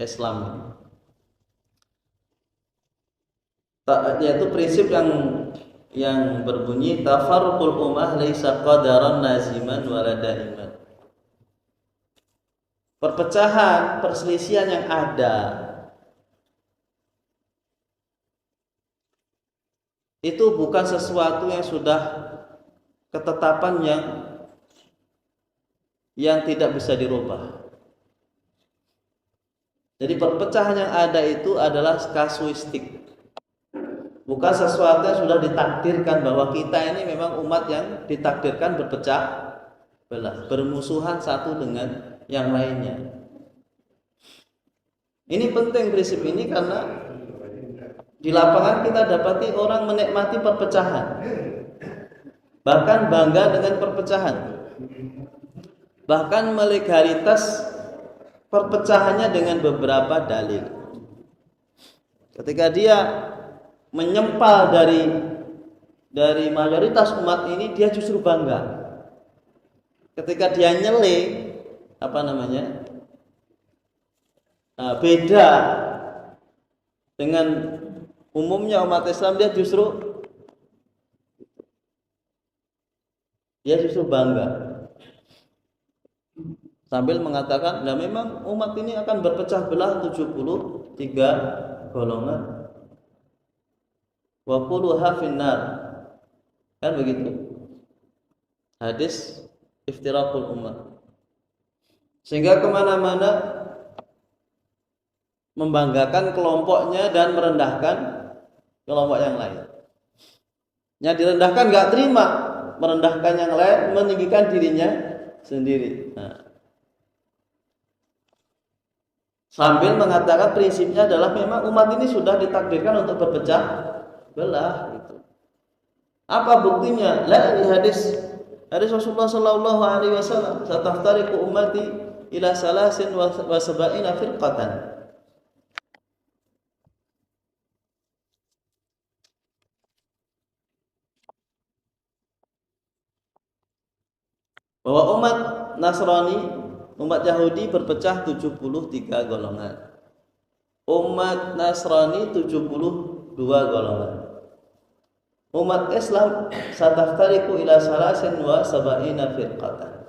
Islam ini. Yaitu prinsip yang berbunyi tafarruqul ummah laisa qadaran naziman wala daiman. Perpecahan, perselisihan yang ada itu bukan sesuatu yang sudah ketetapan yang tidak bisa dirubah. Jadi perpecahan yang ada itu adalah kasuistik. Bukan sesuatu yang sudah ditakdirkan bahwa kita ini memang umat yang ditakdirkan berpecah belah, bermusuhan satu dengan yang lainnya. Ini penting prinsip ini karena di lapangan kita dapati orang menikmati perpecahan, bahkan bangga dengan perpecahan, bahkan melegalitas perpecahannya dengan beberapa dalil. Ketika dia menyempal dari mayoritas umat ini, dia justru bangga. Ketika dia nyele beda dengan umumnya umat Islam, dia justru bangga sambil mengatakan, nah memang umat ini akan berpecah belah 73 golongan. Wa quluha finnar, kan begitu hadis iftiraqul ummah. Sehingga kemana-mana membanggakan kelompoknya dan merendahkan kelompok yang lain. Yang direndahkan nggak terima, merendahkan yang lain, meninggikan dirinya sendiri. Sambil mengatakan prinsipnya adalah memang umat ini sudah ditakdirkan untuk berpecah belah gitu. Apa buktinya? Ini hadis Rasulullah sallallahu alaihi wasallam, "Sataftariqu ummati ila salasin wa sab'ina firqatan." Bahwa umat Nasrani, umat Yahudi berpecah 73 golongan. Umat Nasrani 72 golongan. Umat Islam sataftariqu ila salasin wa sab'ina firqatan.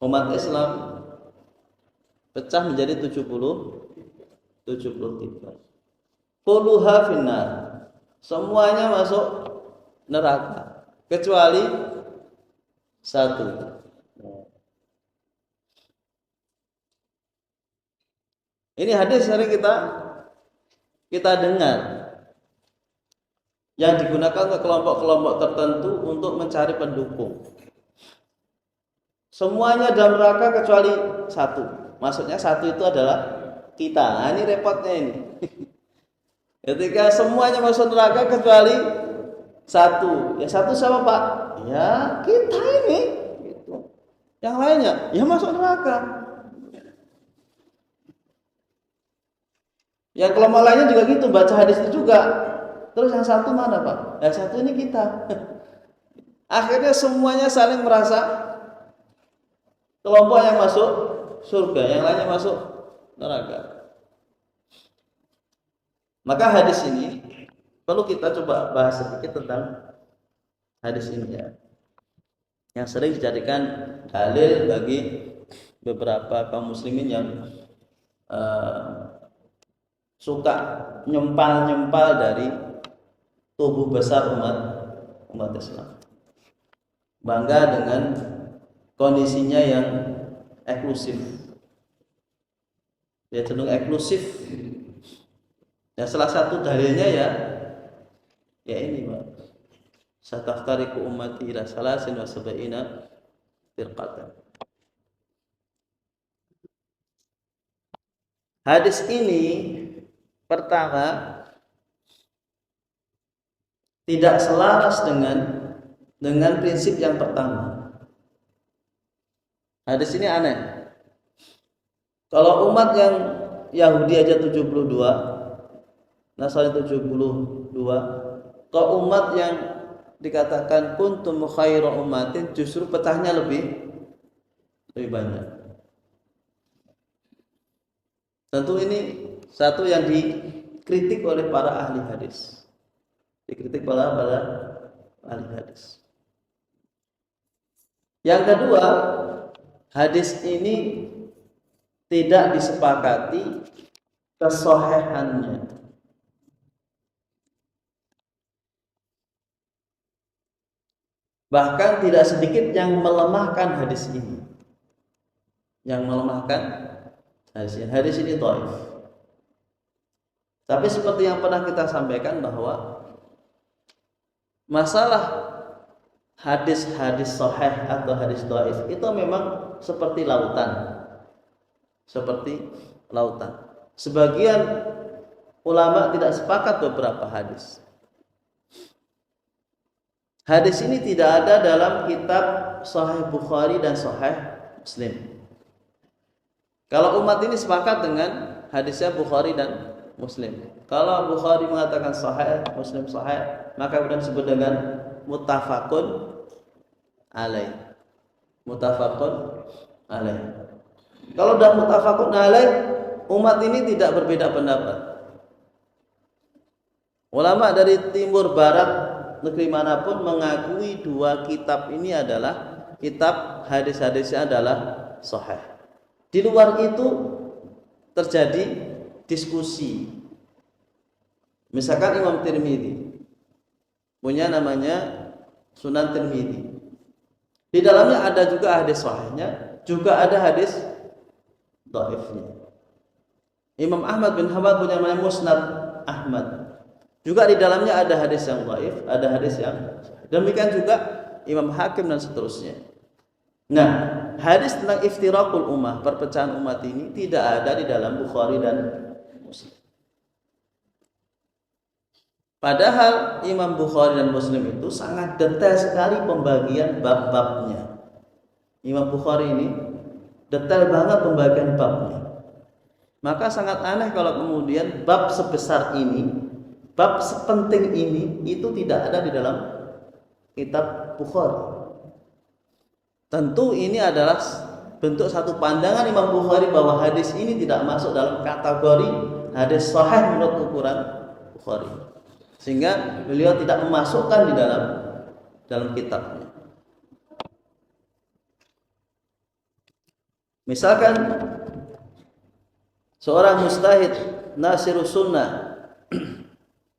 Umat Islam pecah menjadi 73. Quluha finnar. Semuanya masuk neraka kecuali satu. Ini hadis sering kita dengar, yang digunakan ke kelompok-kelompok tertentu untuk mencari pendukung. Semuanya dalam neraka kecuali satu. Maksudnya satu itu adalah kita. Nah, ini repotnya ini. Ketika semuanya masuk neraka kecuali satu. Ya satu siapa Pak? Ya kita ini. Gitu. Yang lainnya ya masuk neraka. Yang kelompok lainnya juga gitu, baca hadis itu juga. Terus yang satu mana Pak? Yang satu ini kita. Akhirnya semuanya saling merasa kelompok yang masuk surga, yang lainnya masuk neraka. Maka hadis ini perlu kita coba bahas sedikit tentang hadis ini ya, yang sering dijadikan dalil bagi beberapa kaum muslimin yang suka nyempal dari tubuh besar umat Islam, bangga dengan kondisinya yang eksklusif. Dia cenderung eksklusif. Ya salah satu dalilnya ya ini Pak. Sataftariqu ummati ila salasin wa sab'ina firqatan. Hadis ini pertama tidak selaras dengan prinsip yang pertama. Hadis ini aneh. Kalau umat yang Yahudi aja 72, Nasrani 72, kalau umat yang dikatakan kuntum khairu ummatin justru pecahnya lebih banyak. Tentu ini satu yang dikritik oleh para ahli hadis. Dikritik oleh para ahli hadis. Yang kedua, hadis ini tidak disepakati kesohihannya. Bahkan tidak sedikit yang melemahkan hadis ini. Yang melemahkan hadis ini dhaif. Tapi seperti yang pernah kita sampaikan bahwa masalah hadis-hadis sahih atau hadis dhaif itu memang seperti lautan. Seperti lautan. Sebagian ulama tidak sepakat beberapa hadis. Hadis ini tidak ada dalam kitab Sahih Bukhari dan Sahih Muslim. Kalau umat ini sepakat dengan hadisnya Bukhari dan Muslim. Kalau Bukhari mengatakan sahih, Muslim sahih, maka kemudian disebut dengan muttafaqun alaih. Muttafaqun alaih. Kalau sudah muttafaqun alaih, umat ini tidak berbeda pendapat. Ulama dari timur barat negeri manapun mengakui dua kitab ini adalah kitab hadis-hadisnya adalah sahih. Di luar itu terjadi diskusi. Misalkan Imam Tirmidzi punya namanya Sunan Tirmidzi. Di dalamnya ada juga hadis sahihnya, juga ada hadis dhaifnya. Imam Ahmad bin Hanbal punya namanya Musnad Ahmad. Juga di dalamnya ada hadis yang dhaif, ada hadis yang sahih. Demikian juga Imam Hakim dan seterusnya. Nah, hadis tentang iftiraqul ummah, perpecahan umat ini tidak ada di dalam Bukhari dan Muslim. Padahal Imam Bukhari dan Muslim itu sangat detail sekali pembagian bab-babnya. Imam Bukhari ini detail banget pembagian babnya. Maka sangat aneh kalau kemudian bab sebesar ini, bab sepenting ini itu tidak ada di dalam kitab Bukhari. Tentu ini adalah bentuk satu pandangan Imam Bukhari bahwa hadis ini tidak masuk dalam kategori hadis sahih menurut ukuran Bukhari, sehingga beliau tidak memasukkan di dalam kitabnya. Misalkan seorang mujtahid Nasirus Sunnah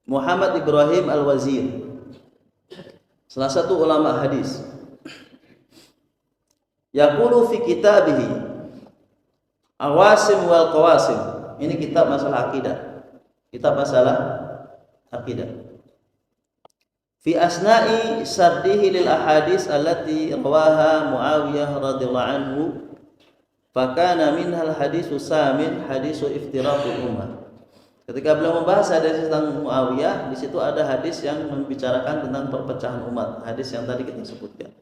Muhammad Ibrahim Al-Wazir, salah satu ulama hadis, yaqulu fi kitabihi Awasim wal Qawasim. Ini kitab masalah akidah. Kitab masalah akidah. Fi asna'i sardihi lil ahadits allati rawaha Muawiyah radhiyallahu anhu, fakana minhal hadisu samin hadisu iftiraqul ummah. Ketika beliau membahas hadis tentang Muawiyah, di situ ada hadis yang membicarakan tentang perpecahan umat, hadis yang tadi kita sebutkan.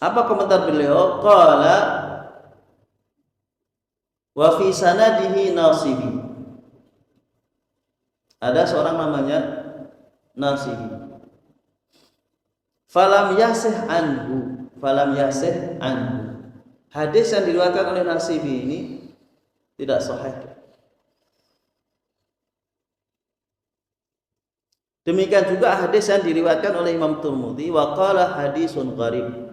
Apa komentar beliau? Qala wa fi sanadihi Nasibi. Ada seorang namanya Nasibi. Falam yasih anhu. Hadis yang diriwayatkan oleh Nasibi ini tidak sahih. Demikian juga hadis yang diriwayatkan oleh Imam Tirmidzi, wa qala hadisun gharib.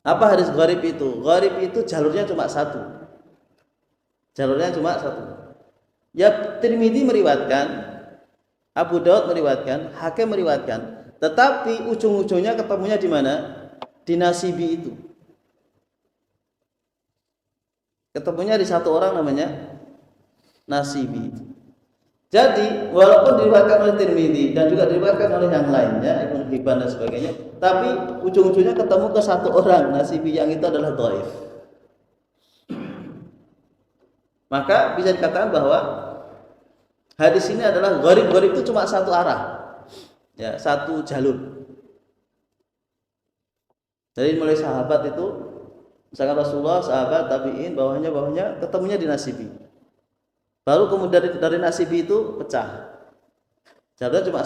Apa hadis gharib itu? Gharib itu jalurnya cuma satu. Ya, Tirmidzi meriwayatkan, Abu Daud meriwayatkan, Hakim meriwayatkan, tetapi ujung-ujungnya ketemunya di mana? Di Nasibi itu. Ketemunya di satu orang namanya Nasibi itu. Jadi walaupun diriwayatkan oleh Tirmidzi dan juga diriwayatkan oleh yang lainnya, Ibnu Hibban dan sebagainya, tapi ujung-ujungnya ketemu ke satu orang, Nasibi, yang itu adalah dhaif. Maka bisa dikatakan bahwa hadis ini adalah gharib itu cuma satu arah, ya, satu jalur. Jadi mulai sahabat itu, misalkan Rasulullah, sahabat, tabi'in, bawahnya ketemunya di Nasibi. Baru kemudian dari Nasibi itu pecah. Jalurnya cuma